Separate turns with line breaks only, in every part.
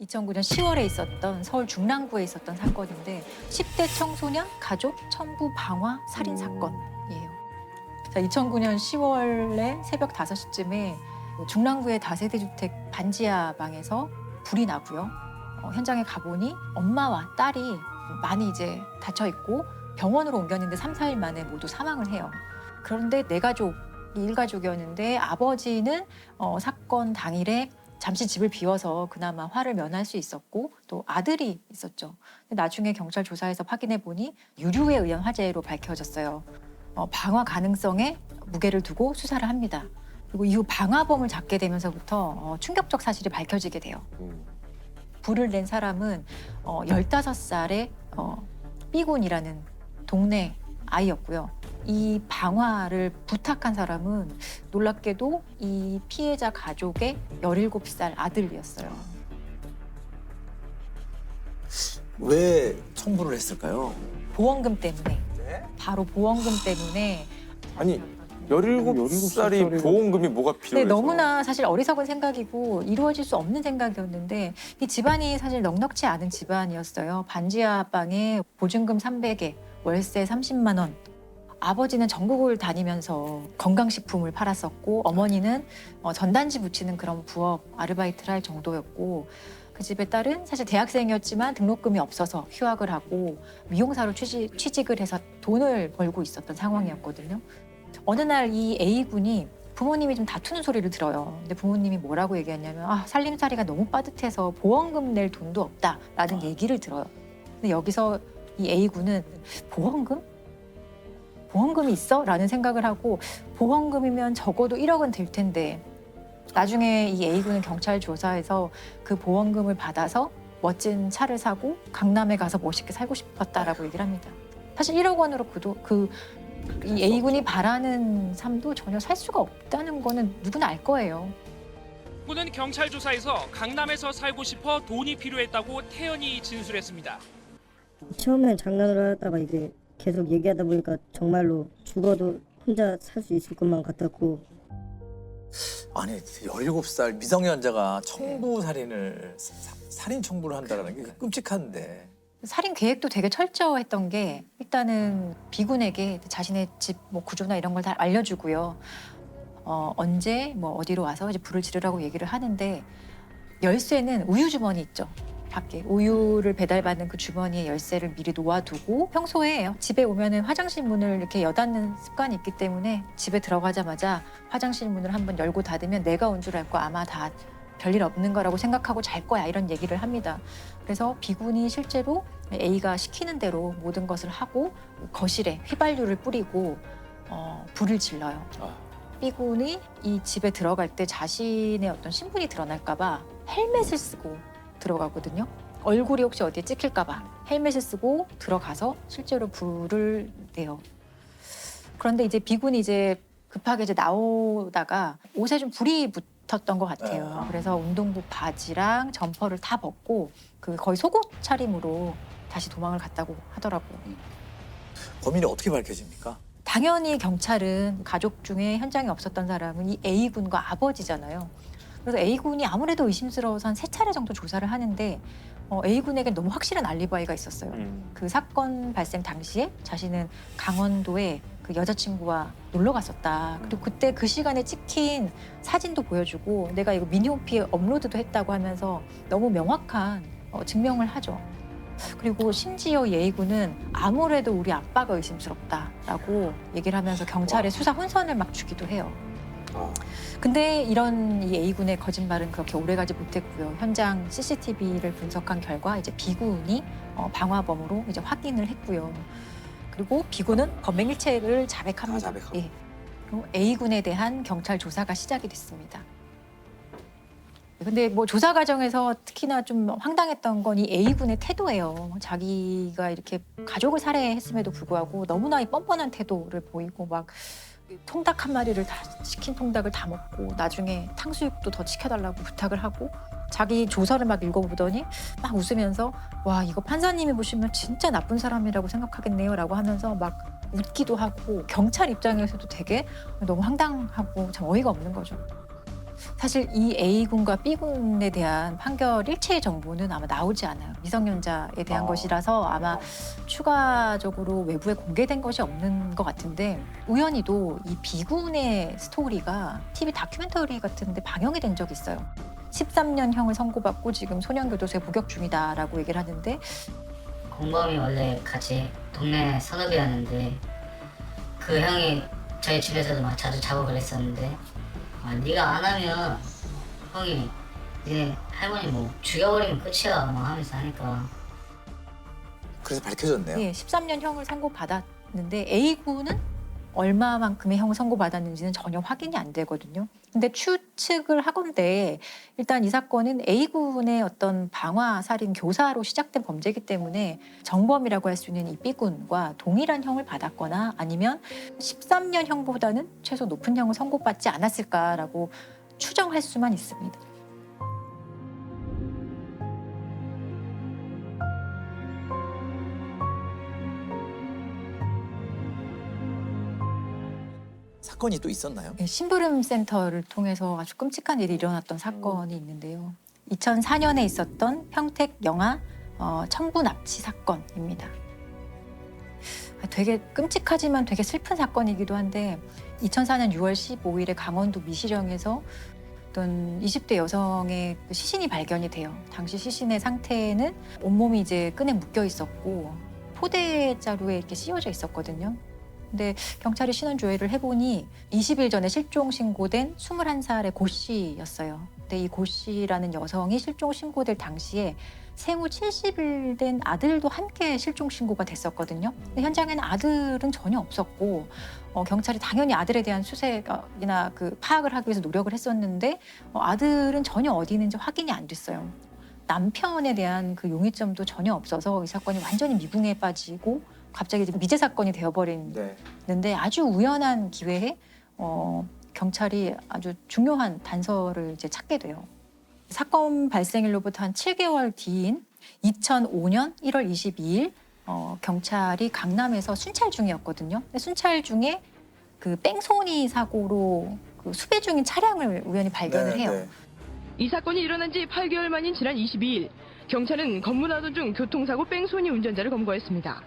2009년 10월에 있었던 서울 중랑구에 있었던 사건인데 10대 청소년 가족 첨부 방화 살인 사건이에요. 자, 2009년 10월에 새벽 5시쯤에 중랑구의 다세대 주택 반지하 방에서 불이 나고요. 현장에 가보니 엄마와 딸이 많이 이제 다쳐 있고 병원으로 옮겼는데 3, 4일 만에 모두 사망을 해요. 그런데 내 가족, 일가족이었는데 아버지는 사건 당일에 잠시 집을 비워서 그나마 화를 면할 수 있었고 또 아들이 있었죠. 근데 나중에 경찰 조사에서 확인해 보니 유류에 의한 화재로 밝혀졌어요. 방화 가능성에 무게를 두고 수사를 합니다. 그리고 이후 방화범을 잡게 되면서부터 충격적 사실이 밝혀지게 돼요. 불을 낸 사람은 15살의 B군이라는 동네 아이였고요. 이 방화를 부탁한 사람은 놀랍게도 이 피해자 가족의 17살 아들이었어요.
왜 청부를 했을까요?
보험금 때문에. 바로 보험금 때문에.
아니 17살이 보험금이 뭐가 필요해서?
네, 너무나 사실 어리석은 생각이고 이루어질 수 없는 생각이었는데 이 집안이 사실 넉넉지 않은 집안이었어요. 반지하 방에 보증금 300에 월세 30만 원. 아버지는 전국을 다니면서 건강식품을 팔았었고 어머니는 전단지 붙이는 그런 부업 아르바이트를 할 정도였고 그 집의 딸은 사실 대학생이었지만 등록금이 없어서 휴학을 하고 미용사로 취직을 해서 돈을 벌고 있었던 상황이었거든요. 어느 날 이 A군이 부모님이 좀 다투는 소리를 들어요. 근데 부모님이 뭐라고 얘기했냐면 살림살이가 너무 빠듯해서 보험금 낼 돈도 없다라는 얘기를 들어요. 근데 여기서 이 A군은 보험금이 있어? 라는 생각을 하고 보험금이면 적어도 1억은 될 텐데 나중에 이 A군은 경찰 조사에서 그 보험금을 받아서 멋진 차를 사고 강남에 가서 멋있게 살고 싶었다라고 얘기를 합니다. 사실 1억 원으로 이 A군이 바라는 삶도 전혀 살 수가 없다는 거는 누구나 알 거예요.
군은 경찰 조사에서 강남에서 살고 싶어 돈이 필요했다고 태연히 진술했습니다.
처음엔 장난으로 하다가 이게 계속 얘기하다 보니까 정말로 죽어도 혼자 살 수 있을 것만 같았고.
아니 17살 미성년자가 청부 살인을 살인 청부를 한다는 게 끔찍한데.
살인 계획도 되게 철저했던 게 일단은 B군에게 자신의 집 구조나 이런 걸 다 알려주고요. 언제 어디로 와서 이제 불을 지르라고 얘기를 하는데 열쇠는 우유 주머니 있죠. 밖에 우유를 배달받는 그 주머니에 열쇠를 미리 놓아두고 평소에 집에 오면은 화장실 문을 이렇게 여닫는 습관이 있기 때문에 집에 들어가자마자 화장실 문을 한번 열고 닫으면 내가 온 줄 알고 아마 다 별일 없는 거라고 생각하고 잘 거야 이런 얘기를 합니다. 그래서 B군이 실제로 A가 시키는 대로 모든 것을 하고 거실에 휘발유를 뿌리고 불을 질러요. B군이 이 집에 들어갈 때 자신의 어떤 신분이 드러날까 봐 헬멧을 쓰고 들어가거든요. 얼굴이 혹시 어디에 찍힐까 봐 헬멧을 쓰고 들어가서 실제로 불을 내요. 그런데 이제 B군이 이제 급하게 이제 나오다가 옷에 좀 불이 붙었던 것 같아요. 그래서 운동복 바지랑 점퍼를 다 벗고 거의 속옷 차림으로 다시 도망을 갔다고 하더라고요.
범인이 어떻게 밝혀집니까?
당연히 경찰은 가족 중에 현장에 없었던 사람은 이 A군과 아버지잖아요. 그래서 A군이 아무래도 의심스러워서 한 3차례 정도 조사를 하는데 A군에게 너무 확실한 알리바이가 있었어요. 그 사건 발생 당시에 자신은 강원도에 그 여자친구와 놀러 갔었다. 그리고 그때 그 시간에 찍힌 사진도 보여주고 내가 이거 미니홈피에 업로드도 했다고 하면서 너무 명확한 증명을 하죠. 그리고 심지어 이 A군은 아무래도 우리 아빠가 의심스럽다라고 얘기를 하면서 경찰에 수사 혼선을 막 주기도 해요. 근데 이런 이 A군의 거짓말은 그렇게 오래가지 못했고요. 현장 CCTV를 분석한 결과 이제 B군이 방화범으로 이제 확인을 했고요. 그리고 B군은 범행일체를 자백합니다. 예. 그리고 A군에 대한 경찰 조사가 시작이 됐습니다. 근데 조사 과정에서 특히나 좀 황당했던 건 이 A군의 태도예요. 자기가 이렇게 가족을 살해했음에도 불구하고 너무나 이 뻔뻔한 태도를 보이고 막 통닭 한 마리를 다 치킨 통닭을 다 먹고 나중에 탕수육도 더 시켜달라고 부탁을 하고 자기 조서를 막 읽어보더니 막 웃으면서 와 이거 판사님이 보시면 진짜 나쁜 사람이라고 생각하겠네요 라고 하면서 막 웃기도 하고 경찰 입장에서도 되게 너무 황당하고 참 어이가 없는 거죠. 사실 이 A군과 B군에 대한 판결 일체의 정보는 아마 나오지 않아요. 미성년자에 대한 것이라서 아마 추가적으로 외부에 공개된 것이 없는 것 같은데 우연히도 이 B군의 스토리가 TV 다큐멘터리 같은 데 방영이 된 적이 있어요. 13년형을 선고받고 지금 소년교도소에 복역 중이다라고 얘기를 하는데
공범이 원래 같이 동네 선후배였는데 그 형이 저희 집에서도 막 자주 자고 그랬었는데 네가 안 하면 형이 이제 할머니 뭐 죽여버리면 끝이야 막 하면서 하니까
그래서 밝혀졌네요.
예, 13년형을 선고받았는데 A군은 얼마만큼의 형을 선고받았는지는 전혀 확인이 안 되거든요. 근데 추측을 하건대 일단 이 사건은 A군의 어떤 방화 살인 교사로 시작된 범죄이기 때문에 정범이라고 할 수 있는 이 B군과 동일한 형을 받았거나 아니면 13년형보다는 최소 높은 형을 선고받지 않았을까라고 추정할 수만 있습니다.
사건이 또 있었나요?
네, 심부름 센터를 통해서 아주 끔찍한 일이 일어났던 사건이 있는데요. 2004년에 있었던 평택 영아 청부 납치 사건입니다. 되게 끔찍하지만 되게 슬픈 사건이기도 한데 2004년 6월 15일에 강원도 미시령에서 어떤 20대 여성의 시신이 발견이 돼요. 당시 시신의 상태는 온몸이 이제 끈에 묶여 있었고 포대자루에 이렇게 씌워져 있었거든요. 근데 경찰이 신원 조회를 해보니 20일 전에 실종 신고된 21살의 고 씨였어요. 근데 이 고 씨라는 여성이 실종 신고될 당시에 생후 70일 된 아들도 함께 실종 신고가 됐었거든요. 근데 현장에는 아들은 전혀 없었고 경찰이 당연히 아들에 대한 수색이나 그 파악을 하기 위해서 노력을 했었는데 아들은 전혀 어디 있는지 확인이 안 됐어요. 남편에 대한 그 용의점도 전혀 없어서 이 사건이 완전히 미궁에 빠지고 갑자기 이제 미제 사건이 되어버리는데 아주 우연한 기회에 경찰이 아주 중요한 단서를 이제 찾게 돼요. 사건 발생일로부터 한 7개월 뒤인 2005년 1월 22일 경찰이 강남에서 순찰 중이었거든요. 근데 순찰 중에 그 뺑소니 사고로 그 수배 중인 차량을 우연히 발견을 해요.
이 사건이 일어난 지 8개월 만인 지난 22일 경찰은 검문하던 중 교통사고 뺑소니 운전자를 검거했습니다.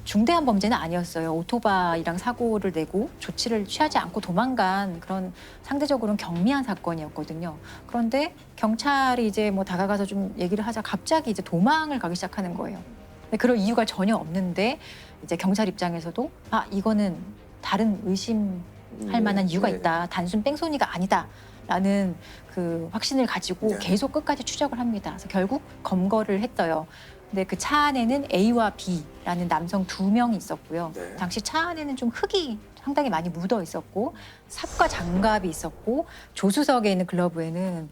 중대한 범죄는 아니었어요. 오토바이랑 사고를 내고 조치를 취하지 않고 도망간 그런 상대적으로는 경미한 사건이었거든요. 그런데 경찰이 이제 뭐 다가가서 좀 얘기를 하자 갑자기 이제 도망을 가기 시작하는 거예요. 근데 그럴 이유가 전혀 없는데 이제 경찰 입장에서도 이거는 다른 의심할 만한 이유가 있다. 단순 뺑소니가 아니다라는 그 확신을 가지고 계속 끝까지 추적을 합니다. 그래서 결국 검거를 했어요. 근데 그 차 안에는 A와 B라는 남성 2명이 있었고요. 당시 차 안에는 좀 흙이 상당히 많이 묻어 있었고 삽과 장갑이 있었고 조수석에 있는 글러브에는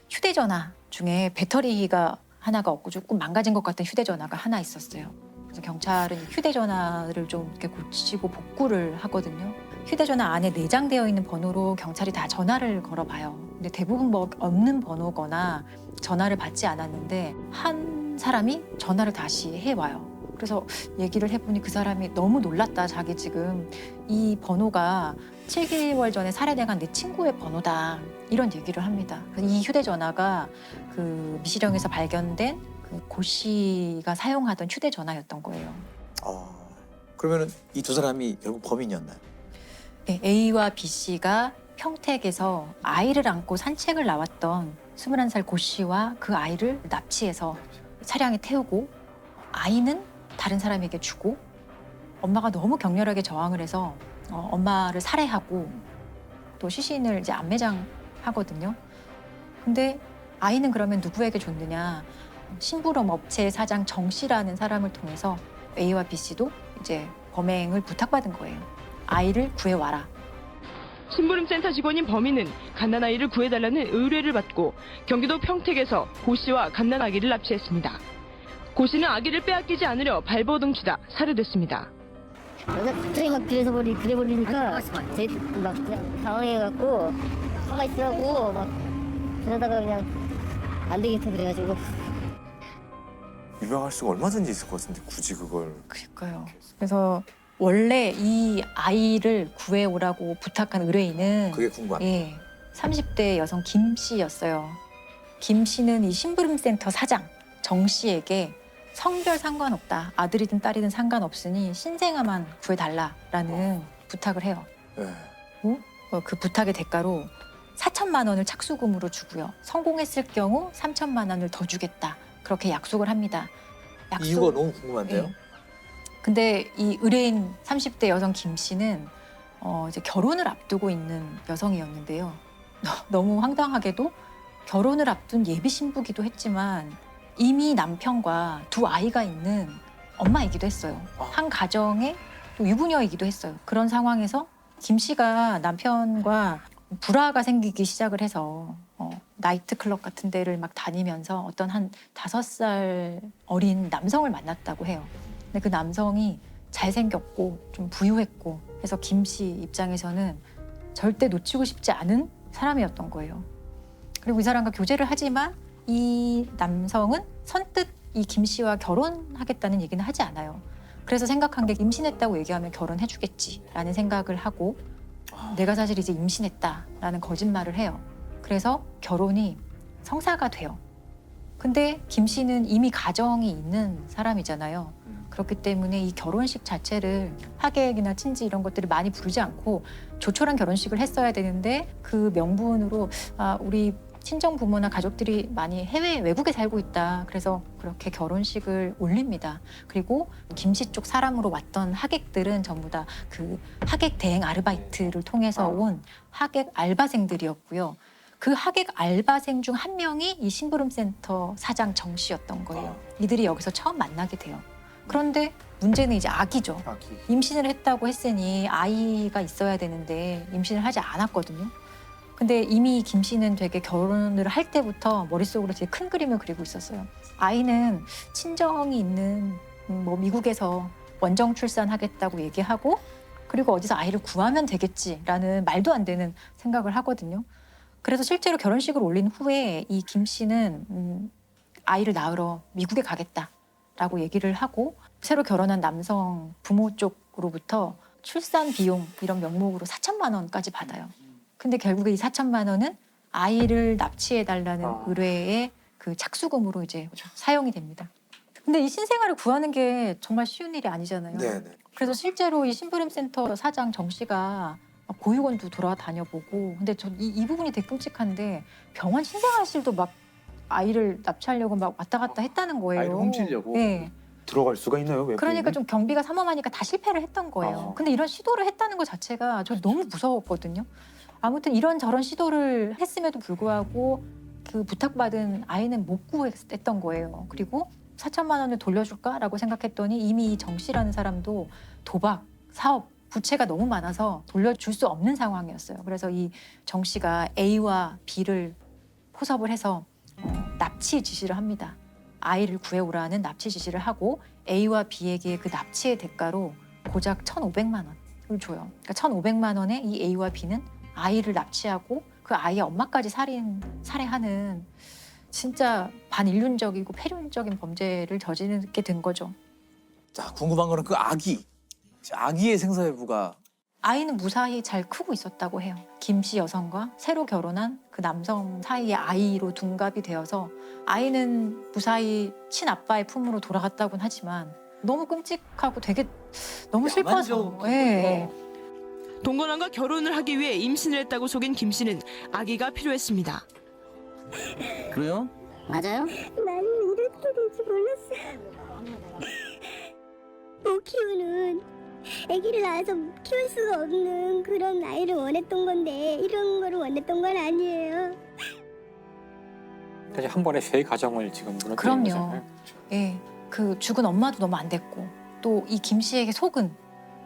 휴대전화 중에 배터리가 하나가 없고 조금 망가진 것 같은 휴대전화가 하나 있었어요. 그래서 경찰은 휴대전화를 좀 이렇게 고치고 복구를 하거든요. 휴대전화 안에 내장되어 있는 번호로 경찰이 다 전화를 걸어봐요. 근데 대부분 뭐 없는 번호거나 전화를 받지 않았는데 한 사람이 전화를 다시 해와요. 그래서 얘기를 해보니 그 사람이 너무 놀랐다. 자기 지금 이 번호가 7개월 전에 살해당한 내 친구의 번호다. 이런 얘기를 합니다. 이 휴대전화가 그 미시령에서 발견된 그 고 씨가 사용하던 휴대전화였던 거예요.
그러면은 이 두 사람이 결국 범인이었나요?
네, A와 B 씨가 평택에서 아이를 안고 산책을 나왔던 21살 고 씨와 그 아이를 납치해서 차량에 태우고 아이는 다른 사람에게 주고 엄마가 너무 격렬하게 저항을 해서 엄마를 살해하고 또 시신을 이제 안매장하거든요. 근데 아이는 그러면 누구에게 줬느냐? 심부름 업체 사장 정 씨라는 사람을 통해서 A와 B 씨도 이제 범행을 부탁받은 거예요. 아이를 구해와라.
심부름센터 직원인 범인은 갓난아이를 구해달라는 의뢰를 받고 경기도 평택에서 고 씨와 갓난아기를 납치했습니다. 고 씨는 아기를 빼앗기지 않으려 발버둥치다 살해됐습니다.
갑자기 막 그래버리니까 제 막 그냥 당황해갖고 가만히 있으라고 막 그러다가 그냥 안 되겠다 그래가지고.
유명할 수가 얼마든지 있을 것 같은데 굳이 그걸.
그러니까요. 그래서 원래 이 아이를 구해오라고 부탁한 의뢰인은
그게 궁금합니다.
30대 여성 김 씨였어요. 김 씨는 이 심부름센터 사장 정 씨에게 성별 상관없다. 아들이든 딸이든 상관없으니 신생아만 구해달라라는 부탁을 해요.
네.
그 부탁의 대가로 4천만 원을 착수금으로 주고요. 성공했을 경우 3천만 원을 더 주겠다. 그렇게 약속을 합니다.
이유가 너무 궁금한데요.
네. 근데 이 의뢰인 30대 여성 김 씨는 이제 결혼을 앞두고 있는 여성이었는데요. 너무 황당하게도 결혼을 앞둔 예비 신부기도 했지만 이미 남편과 두 아이가 있는 엄마이기도 했어요. 한 가정의 또 유부녀이기도 했어요. 그런 상황에서 김 씨가 남편과 불화가 생기기 시작을 해서 나이트클럽 같은 데를 막 다니면서 어떤 한 5살 어린 남성을 만났다고 해요. 근데 그 남성이 잘생겼고 좀 부유했고 해서 김 씨 입장에서는 절대 놓치고 싶지 않은 사람이었던 거예요. 그리고 이 사람과 교제를 하지만 이 남성은 선뜻 이 김 씨와 결혼하겠다는 얘기는 하지 않아요. 그래서 생각한 게 임신했다고 얘기하면 결혼해주겠지라는 생각을 하고 내가 사실 이제 임신했다라는 거짓말을 해요. 그래서 결혼이 성사가 돼요. 근데 김 씨는 이미 가정이 있는 사람이잖아요. 그렇기 때문에 이 결혼식 자체를 하객이나 친지 이런 것들을 많이 부르지 않고 조촐한 결혼식을 했어야 되는데 그 명분으로 우리 친정 부모나 가족들이 많이 해외 외국에 살고 있다. 그래서 그렇게 결혼식을 올립니다. 그리고 김 씨 쪽 사람으로 왔던 하객들은 전부 다 그 하객 대행 아르바이트를 통해서 온 하객 알바생들이었고요. 그 하객 알바생 중 한 명이 이 심부름센터 사장 정 씨였던 거예요. 이들이 여기서 처음 만나게 돼요. 그런데 문제는 이제 아기죠. 임신을 했다고 했으니 아이가 있어야 되는데 임신을 하지 않았거든요. 근데 이미 김 씨는 되게 결혼을 할 때부터 머릿속으로 되게 큰 그림을 그리고 있었어요. 아이는 친정이 있는 미국에서 원정 출산하겠다고 얘기하고 그리고 어디서 아이를 구하면 되겠지라는 말도 안 되는 생각을 하거든요. 그래서 실제로 결혼식을 올린 후에 이 김 씨는 아이를 낳으러 미국에 가겠다라고 얘기를 하고 새로 결혼한 남성 부모 쪽으로부터 출산 비용 이런 명목으로 4천만 원까지 받아요. 근데 결국에 이 4천만 원은 아이를 납치해달라는 의뢰의 그 착수금으로 이제 사용이 됩니다. 근데 이 신생아를 구하는 게 정말 쉬운 일이 아니잖아요.
네네.
그래서 실제로 이 심부름센터 사장 정 씨가 보육원도 돌아다녀보고 근데 저 이 부분이 되게 끔찍한데 병원 신생아실도 막 아이를 납치하려고 막 왔다 갔다 했다는 거예요.
아이를 훔치려고?
네.
들어갈 수가 있나요? 왜
그러니까 좀 경비가 삼엄하니까 다 실패를 했던 거예요.
아.
근데 이런 시도를 했다는 것 자체가 저 너무 무서웠거든요. 아무튼 이런 저런 시도를 했음에도 불구하고 그 부탁받은 아이는 못 구했던 거예요. 그리고 4천만 원을 돌려줄까라고 생각했더니 이미 이 정 씨라는 사람도 도박, 사업, 부채가 너무 많아서 돌려줄 수 없는 상황이었어요. 그래서 이 정 씨가 A와 B를 포섭을 해서 납치 지시를 합니다. 아이를 구해오라는 납치 지시를 하고 A와 B에게 그 납치의 대가로 고작 1,500만 원을 줘요. 그러니까 1,500만 원에 이 A와 B는 아이를 납치하고 그 아이의 엄마까지 살해하는 진짜 반인륜적이고 폐륜적인 범죄를 저지르게 된 거죠.
자, 궁금한 거는 그 아기의 생사 여부가
아이는 무사히 잘 크고 있었다고 해요. 김 씨 여성과 새로 결혼한 그 남성 사이의 아이로 둔갑이 되어서 아이는 무사히 친아빠의 품으로 돌아갔다고는 하지만 너무 끔찍하고 되게 너무 슬퍼서. 예.
동건왕과 결혼을 하기 위해 임신을 했다고 속인 김 씨는 아기가 필요했습니다.
그래요?
맞아요?
나는 이렇게 될지 몰랐어요. 못 키우는 아기를 낳아서 키울 수가 없는 그런 아이를 원했던 건데 이런 거를 원했던 건 아니에요.
사실 한 번에 세 가정을 지금 무너뜨린
그럼요.
거잖아요.
예. 그 죽은 엄마도 너무 안 됐고 또 이 김 씨에게 속은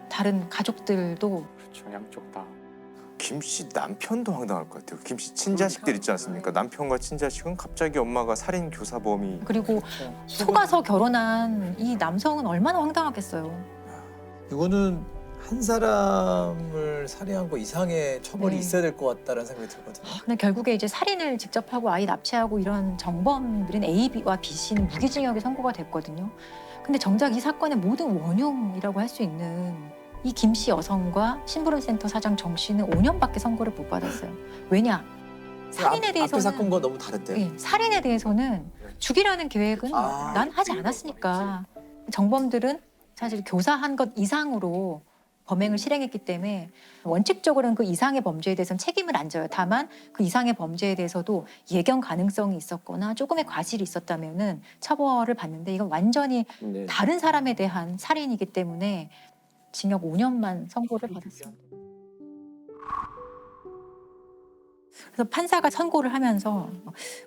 다른 가족들도
그렇죠. 양쪽 다.
김 씨 남편도 황당할 것 같아요. 김 씨 친자식들 있지 않습니까? 남편과 친자식은 갑자기 엄마가 살인 교사범이
그리고 속아서 결혼한 이 남성은 얼마나 황당하겠어요.
이거는 한 사람을 살해한 거 이상의 처벌이
네.
있어야 될 것 같다는 생각이 들거든요.
근데 결국에 이제 살인을 직접 하고 아이 납치하고 이런 정범들인 A와 B 씨는 무기징역이 선고가 됐거든요. 근데 정작 이 사건의 모든 원흉이라고 할 수 있는 이 김 씨 여성과 심부름센터 사장 정 씨는 5년밖에 선고를 못 받았어요. 왜냐? 살인에 대해서는
앞에 사건과 너무 다른데요.
예, 살인에 대해서는 죽이라는 계획은
아,
난 하지 않았으니까. 정범들은 사실 교사한 것 이상으로 범행을 실행했기 때문에 원칙적으로는 그 이상의 범죄에 대해서는 책임을 안 져요. 다만 그 이상의 범죄에 대해서도 예견 가능성이 있었거나 조금의 과실이 있었다면은 처벌을 받는데 이건 완전히
네.
다른 사람에 대한 살인이기 때문에 징역 5년만 선고를 받았습니다. 그래서 판사가 선고를 하면서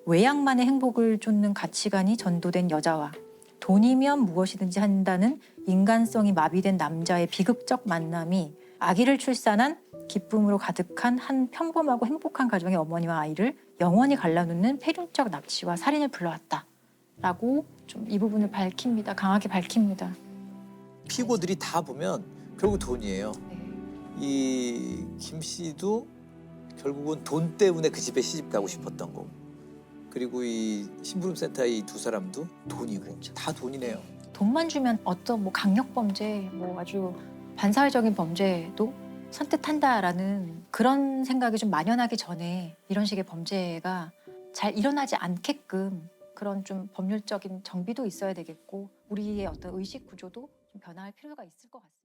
외양만의 행복을 쫓는 가치관이 전도된 여자와 돈이면 무엇이든지 한다는 인간성이 마비된 남자의 비극적 만남이 아기를 출산한 기쁨으로 가득한 한 평범하고 행복한 가정의 어머니와 아이를 영원히 갈라놓는 폐륜적 납치와 살인을 불러왔다라고 좀 이 부분을 밝힙니다. 강하게 밝힙니다.
피고들이 다 보면 결국 돈이에요.
네.
이 김 씨도 결국은 돈 때문에 그 집에 시집 가고 싶었던 거고, 그리고 이 심부름센터의 이 두 사람도 돈이고, 다 돈이네요.
돈만 주면 어떤 뭐 강력 범죄, 뭐 아주 반사회적인 범죄도 선뜻한다라는 그런 생각이 좀 만연하기 전에 이런 식의 범죄가 잘 일어나지 않게끔 그런 좀 법률적인 정비도 있어야 되겠고 우리의 어떤 의식 구조도 좀 변화할 필요가 있을 것 같습니다.